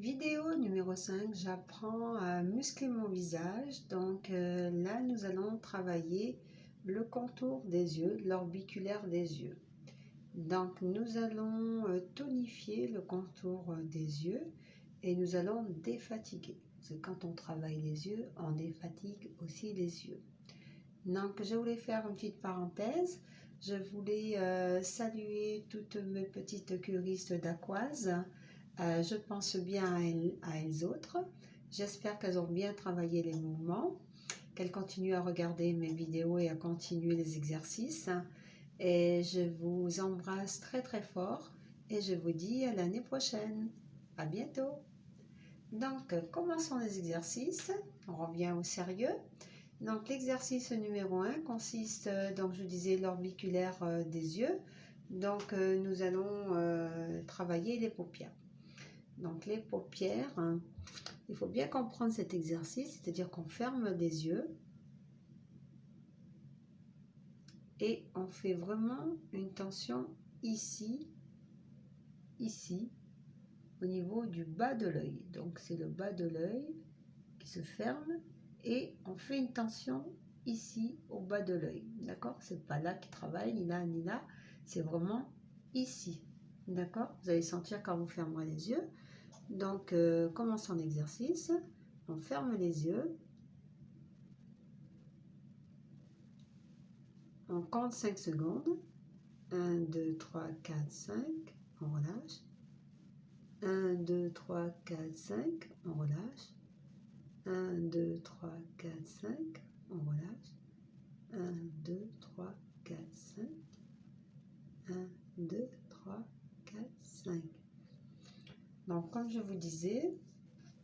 Vidéo numéro 5, j'apprends à muscler mon visage. Donc là, nous allons travailler le contour des yeux, l'orbiculaire des yeux. Donc nous allons tonifier le contour des yeux et nous allons défatiguer. Parce que quand on travaille les yeux, on défatigue aussi les yeux. Donc je voulais faire une petite parenthèse. Je voulais saluer toutes mes petites curistes d'Aquoise. Je pense bien à elles autres. J'espère qu'elles ont bien travaillé les mouvements, qu'elles continuent à regarder mes vidéos et à continuer les exercices. Et je vous embrasse très très fort et je vous dis à l'année prochaine. À bientôt. Donc, commençons les exercices. On revient au sérieux. Donc, l'exercice numéro 1 consiste, donc je disais, l'orbiculaire des yeux. Donc, nous allons travailler les paupières. Donc les paupières, il faut bien comprendre cet exercice, c'est-à-dire qu'on ferme les yeux et on fait vraiment une tension ici, au niveau du bas de l'œil. Donc c'est le bas de l'œil qui se ferme et on fait une tension ici, au bas de l'œil. D'accord? C'est pas là qui travaille, ni là, ni là. C'est vraiment ici. D'accord? Vous allez sentir quand vous fermerez les yeux. Donc, commençons l'exercice. On ferme les yeux. On compte 5 secondes. 1, 2, 3, 4, 5. On relâche. 1, 2, 3, 4, 5. On relâche. 1, 2, 3, 4, 5. On relâche. 1, 2, 3, 4, 5. 1, 2, 3, 4, 5. Donc, comme je vous disais,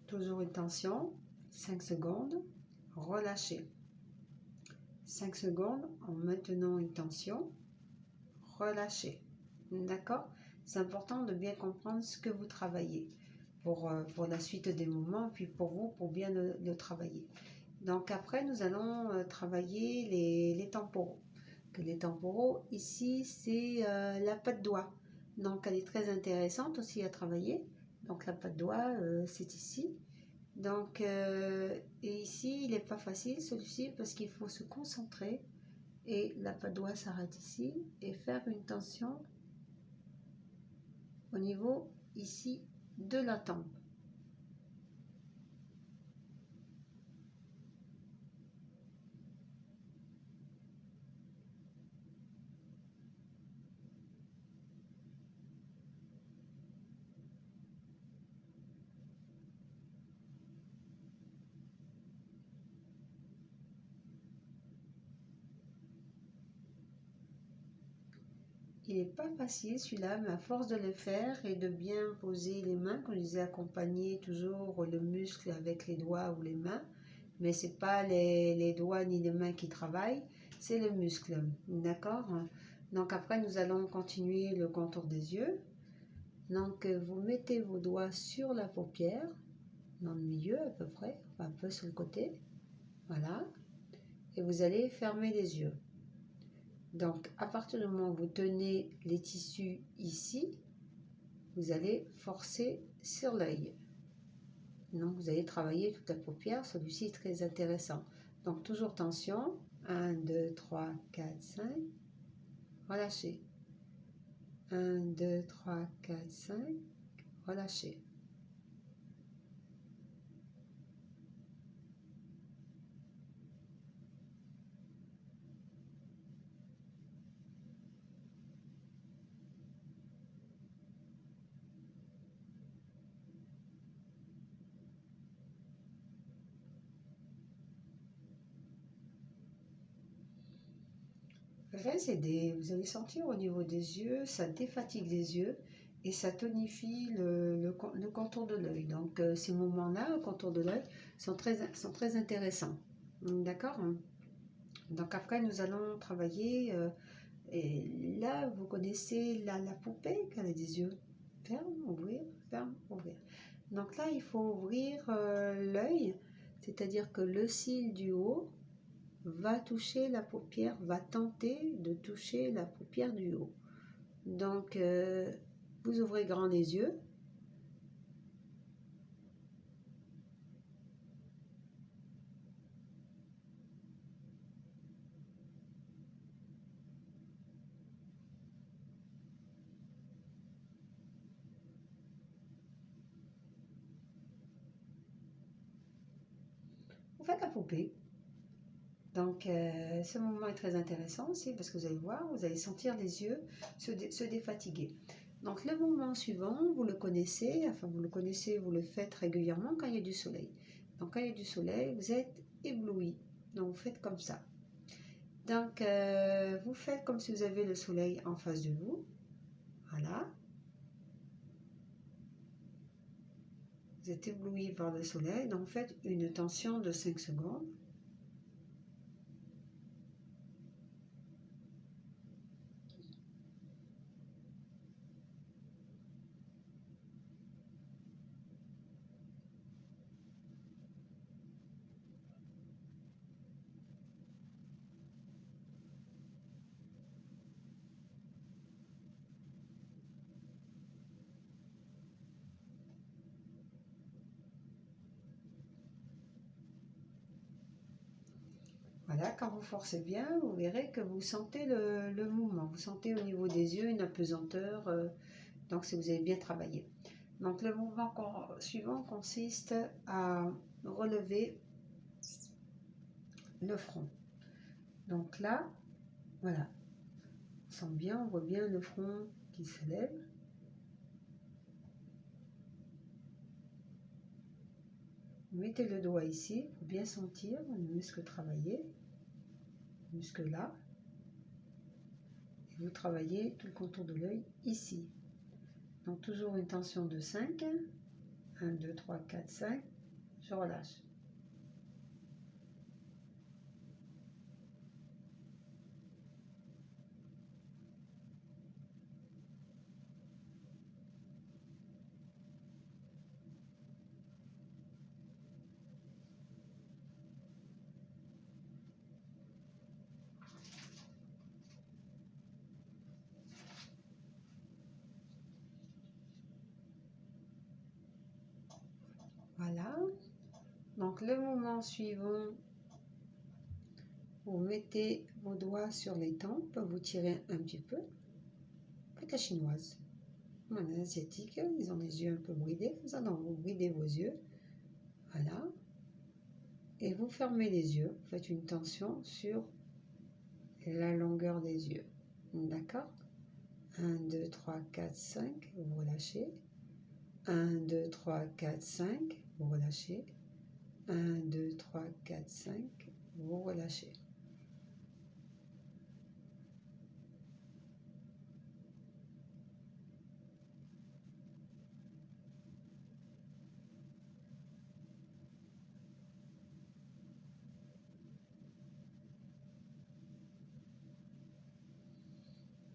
toujours une tension, 5 secondes, relâchez. 5 secondes en maintenant une tension, relâchez. D'accord? C'est important de bien comprendre ce que vous travaillez pour la suite des mouvements, puis pour vous, pour bien le travailler. Donc après, nous allons travailler les temporaux. Les temporaux, ici, c'est la patte doigt. Donc elle est très intéressante aussi à travailler. Donc la patte doigt, c'est ici. Donc, et ici, il n'est pas facile celui-ci parce qu'il faut se concentrer et la patte doigt s'arrête ici et faire une tension au niveau ici de la tempe. Il n'est pas facile celui-là, mais à force de le faire et de bien poser les mains, comme je disais, accompagner toujours le muscle avec les doigts ou les mains, mais ce n'est pas les doigts ni les mains qui travaillent, c'est le muscle, d'accord? Donc après, nous allons continuer le contour des yeux. Donc vous mettez vos doigts sur la paupière, dans le milieu à peu près, un peu sur le côté, voilà, et vous allez fermer les yeux. Donc, à partir du moment où vous tenez les tissus ici, vous allez forcer sur l'œil. Donc, vous allez travailler toute la paupière. Celui-ci est très intéressant. Donc, toujours tension. 1, 2, 3, 4, 5. Relâchez. 1, 2, 3, 4, 5. Relâchez. Récédez, vous allez sentir au niveau des yeux, ça défatigue les yeux et ça tonifie le contour de l'œil. Donc ces moments-là, au contour de l'œil, sont très intéressants. D'accord? Donc après, nous allons travailler, et là, vous connaissez la poupée qui a des yeux. Ferme, ouvrir, ferme, ouvrir. Donc là, il faut ouvrir l'œil, c'est-à-dire que le cil du haut va toucher la paupière, va tenter de toucher la paupière du haut. Donc, vous ouvrez grand les yeux. vous faites la poupée. Donc, ce mouvement est très intéressant aussi parce que vous allez voir, vous allez sentir les yeux se défatiguer. Donc, le mouvement suivant, vous le connaissez, vous le faites régulièrement quand il y a du soleil. Donc, quand il y a du soleil, vous êtes ébloui. Donc, vous faites comme ça. Donc, vous faites comme si vous avez le soleil en face de vous. Voilà. Vous êtes ébloui par le soleil. Donc, faites une tension de 5 secondes. Voilà, quand vous forcez bien, vous verrez que vous sentez le mouvement. Vous sentez au niveau des yeux une apesanteur, donc si vous avez bien travaillé. Donc le mouvement suivant consiste à relever le front. Donc là, voilà, on sent bien, on voit bien le front qui se lève. Mettez le doigt ici pour bien sentir le muscle travailler, le muscle là. Et vous travaillez tout le contour de l'œil ici. Donc toujours une tension de 5. 1, 2, 3, 4, 5. Je relâche. Voilà. Donc le mouvement suivant, vous mettez vos doigts sur les tempes, vous tirez un petit peu. Faites la chinoise. Les asiatiques, ils ont les yeux un peu bridés, comme ça, donc vous bridez vos yeux. Voilà. Et vous fermez les yeux. Vous faites une tension sur la longueur des yeux. D'accord? 1, 2, 3, 4, 5. Vous relâchez. 1, 2, 3, 4, 5. Vous relâchez. 1, 2, 3, 4, 5. Vous relâchez.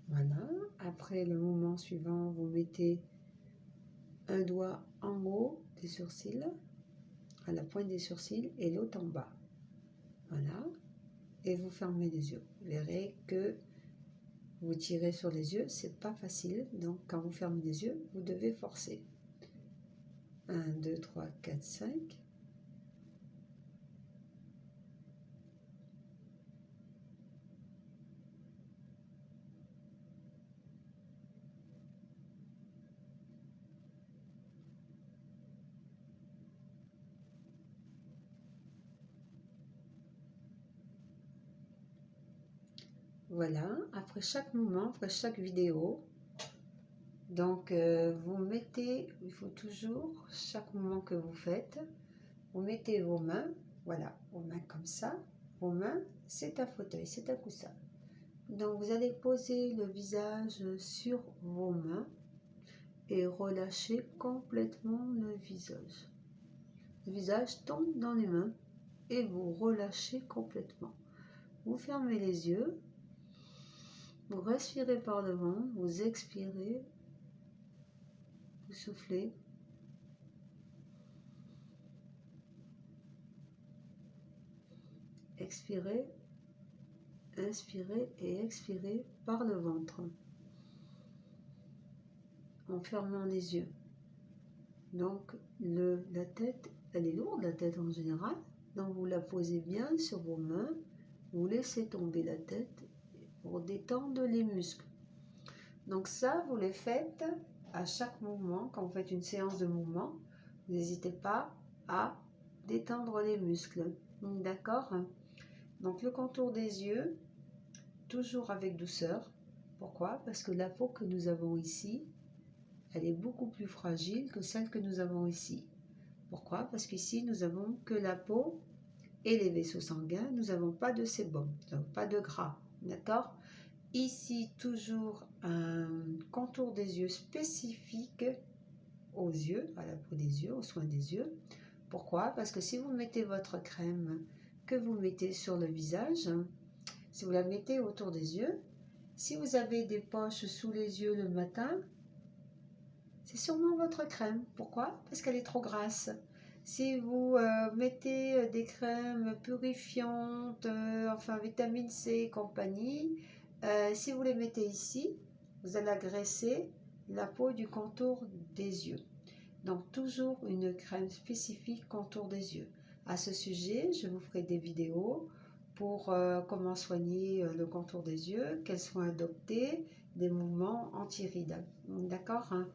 Voilà. Après le mouvement suivant, vous mettez un doigt en haut des sourcils, à la pointe des sourcils, et l'autre en bas. Voilà. Et vous fermez les yeux. Vous verrez que vous tirez sur les yeux, c'est pas facile. Donc quand vous fermez les yeux, vous devez forcer. 1, 2, 3, 4, 5. Voilà, après chaque mouvement, après chaque vidéo, donc vous mettez, il faut toujours, chaque mouvement que vous faites, vous mettez vos mains, voilà, vos mains comme ça, vos mains, c'est un fauteuil, c'est un coussin. Donc vous allez poser le visage sur vos mains et relâcher complètement le visage. Le visage tombe dans les mains et vous relâchez complètement. Vous fermez les yeux. Vous respirez par le ventre, vous expirez, vous soufflez. Expirez, inspirez et expirez par le ventre en fermant les yeux. Donc la tête, elle est lourde, la tête en général. Donc vous la posez bien sur vos mains, vous laissez tomber la tête pour détendre les muscles. Donc ça, vous les faites à chaque mouvement. Quand vous faites une séance de mouvement, n'hésitez pas à détendre les muscles. D'accord? Donc le contour des yeux, toujours avec douceur. Pourquoi? Parce que la peau que nous avons ici, elle est beaucoup plus fragile que celle que nous avons ici. Pourquoi? Parce qu'ici, nous avons que la peau et les vaisseaux sanguins. Nous n'avons pas de sébum, donc pas de gras. D'accord? Ici, toujours un contour des yeux spécifique aux yeux, à la peau des yeux, aux soins des yeux. Pourquoi? Parce que si vous mettez votre crème que vous mettez sur le visage, si vous la mettez autour des yeux, si vous avez des poches sous les yeux le matin, c'est sûrement votre crème. Pourquoi? Parce qu'elle est trop grasse. Si vous mettez des crèmes purifiantes, enfin vitamine C et compagnie, si vous les mettez ici, vous allez agresser la peau du contour des yeux. Donc toujours une crème spécifique contour des yeux. À ce sujet, je vous ferai des vidéos pour comment soigner le contour des yeux, quels soins adopter, des mouvements anti-rides. D'accord, hein?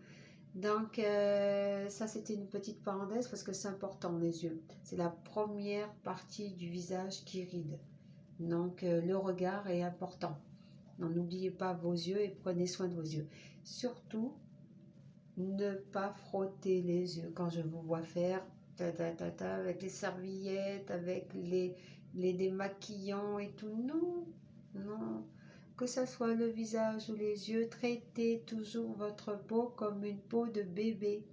Donc, ça, c'était une petite parenthèse parce que c'est important, les yeux. C'est la première partie du visage qui ride. Donc, le regard est important. N'oubliez pas vos yeux et prenez soin de vos yeux. Surtout, ne pas frotter les yeux. Quand je vous vois faire avec les serviettes, avec les démaquillants et tout, non, non. Que ce soit le visage ou les yeux, traitez toujours votre peau comme une peau de bébé.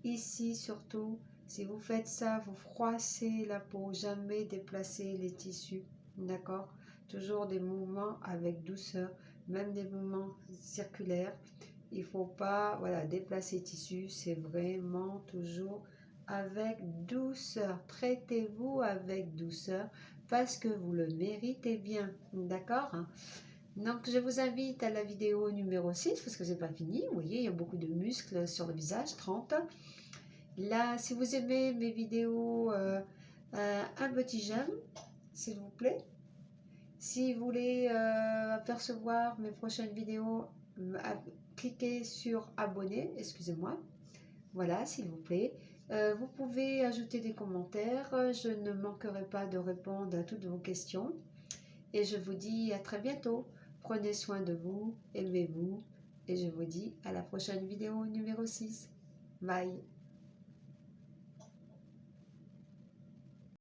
Ici surtout, si vous faites ça, vous froissez la peau, jamais déplacer les tissus, d'accord? Toujours des mouvements avec douceur, même des mouvements circulaires. Il ne faut pas déplacer les tissus, c'est vraiment toujours avec douceur. Traitez-vous avec douceur parce que vous le méritez bien, d'accord? Donc, je vous invite à la vidéo numéro 6 parce que c'est pas fini. Vous voyez, il y a beaucoup de muscles sur le visage, 30. Là, si vous aimez mes vidéos, un petit j'aime, s'il vous plaît. Si vous voulez apercevoir mes prochaines vidéos, cliquez sur abonner, excusez-moi. Voilà, s'il vous plaît. Vous pouvez ajouter des commentaires. Je ne manquerai pas de répondre à toutes vos questions. Et je vous dis à très bientôt. Prenez soin de vous, aimez-vous. Et je vous dis à la prochaine vidéo numéro 6. Bye.